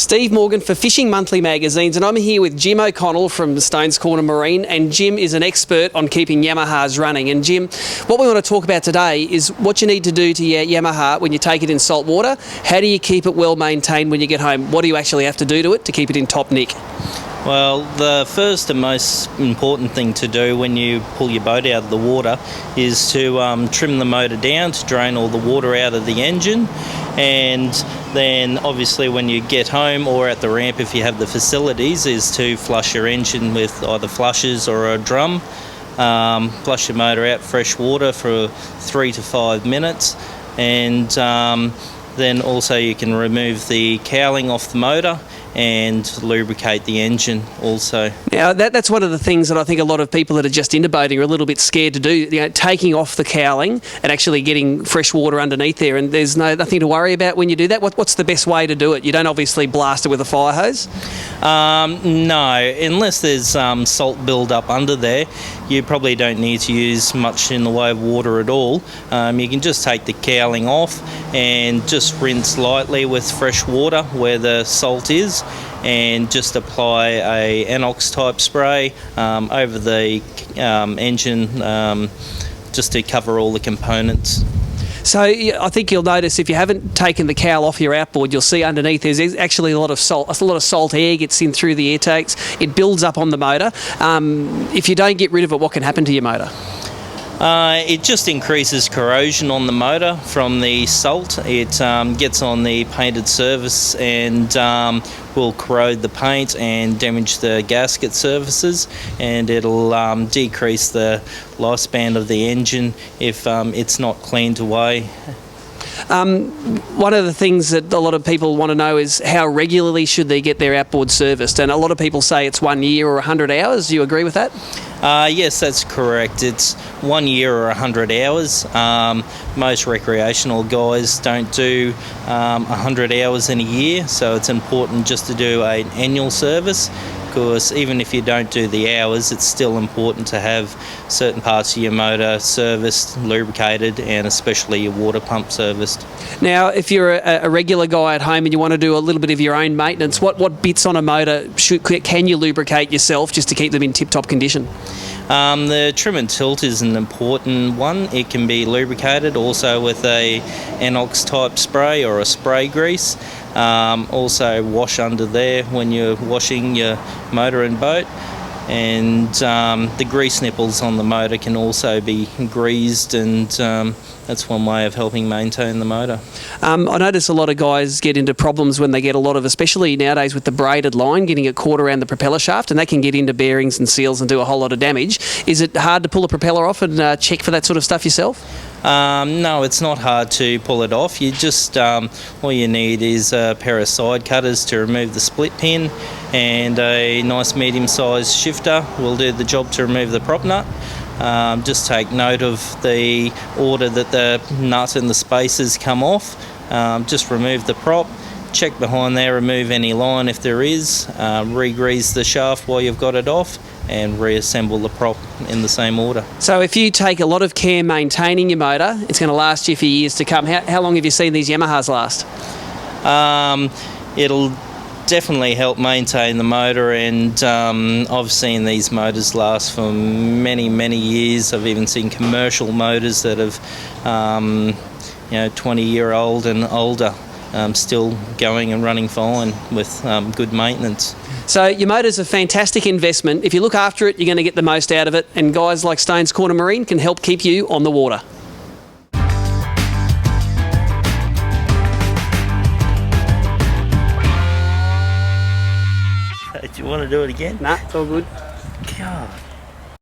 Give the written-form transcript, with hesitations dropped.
Steve Morgan for Fishing Monthly magazines, and I'm here with Jim O'Connell from Stones Corner Marine, and Jim is an expert on keeping Yamahas running. And Jim, what we want to talk about today is what you need to do to your Yamaha when you take it in salt water. How do you keep it well maintained when you get home? What do you actually have to do to it to keep it in top nick? Well, the first and most important thing to do when you pull your boat out of the water is to trim the motor down to drain all the water out of the engine, and then obviously when you get home or at the ramp, if you have the facilities, is to flush your engine with either flushes or a drum. Flush your motor out fresh water for 3 to 5 minutes, and then also you can remove the cowling off the motor and lubricate the engine also. Now that's one of the things that I think a lot of people that are just into boating are a little bit scared to do, you know, taking off the cowling and actually getting fresh water underneath there, and there's nothing to worry about when you do that. What's the best way to do it? You don't obviously blast it with a fire hose? No, unless there's salt buildup under there, you probably don't need to use much in the way of water at all. You can just take the cowling off and just rinse lightly with fresh water where the salt is, and just apply a anox type spray over the engine just to cover all the components. So I think you'll notice if you haven't taken the cowl off your outboard, you'll see underneath there's actually a lot of salt air gets in through the air tanks. It builds up on the motor. If you don't get rid of it, what can happen to your motor? It just increases corrosion on the motor from the salt. It gets on the painted surface and will corrode the paint and damage the gasket surfaces, and it'll decrease the lifespan of the engine if it's not cleaned away. One of the things that a lot of people want to know is how regularly should they get their outboard serviced, and a lot of people say it's 1 year or 100 hours. Do you agree with that? Yes, that's correct. It's 1 year or 100 hours. Most recreational guys don't do 100 hours in a year, so it's important just to do an annual service, because even if you don't do the hours, it's still important to have certain parts of your motor serviced, lubricated, and especially your water pump serviced. Now, if you're a regular guy at home and you want to do a little bit of your own maintenance, what bits on a motor can you lubricate yourself just to keep them in tip-top condition? The trim and tilt is an important one. It can be lubricated also with a anox type spray or a spray grease. Also wash under there when you're washing your motor and boat, and the grease nipples on the motor can also be greased, and that's one way of helping maintain the motor. I notice a lot of guys get into problems when they get a lot of, especially nowadays with the braided line, getting it caught around the propeller shaft, and that can get into bearings and seals and do a whole lot of damage. Is it hard to pull a propeller off and check for that sort of stuff yourself? No, it's not hard to pull it off. You just all you need is a pair of side cutters to remove the split pin, and a nice medium-sized shifter will do the job to remove the prop nut. Just take note of the order that the nut and the spacers come off. Just remove the prop, check behind there, remove any line if there is, re-grease the shaft while you've got it off, and reassemble the prop in the same order. So if you take a lot of care maintaining your motor, it's going to last you for years to come. How long have you seen these Yamahas last? It'll definitely help maintain the motor, and I've seen these motors last for many years. I've even seen commercial motors that have 20-year-old and older still going and running fine with good maintenance. So your motor's a fantastic investment. If you look after it, you're going to get the most out of it, and guys like Stones Corner Marine can help keep you on the water. Do you want to do it again? Nah, it's all good. God.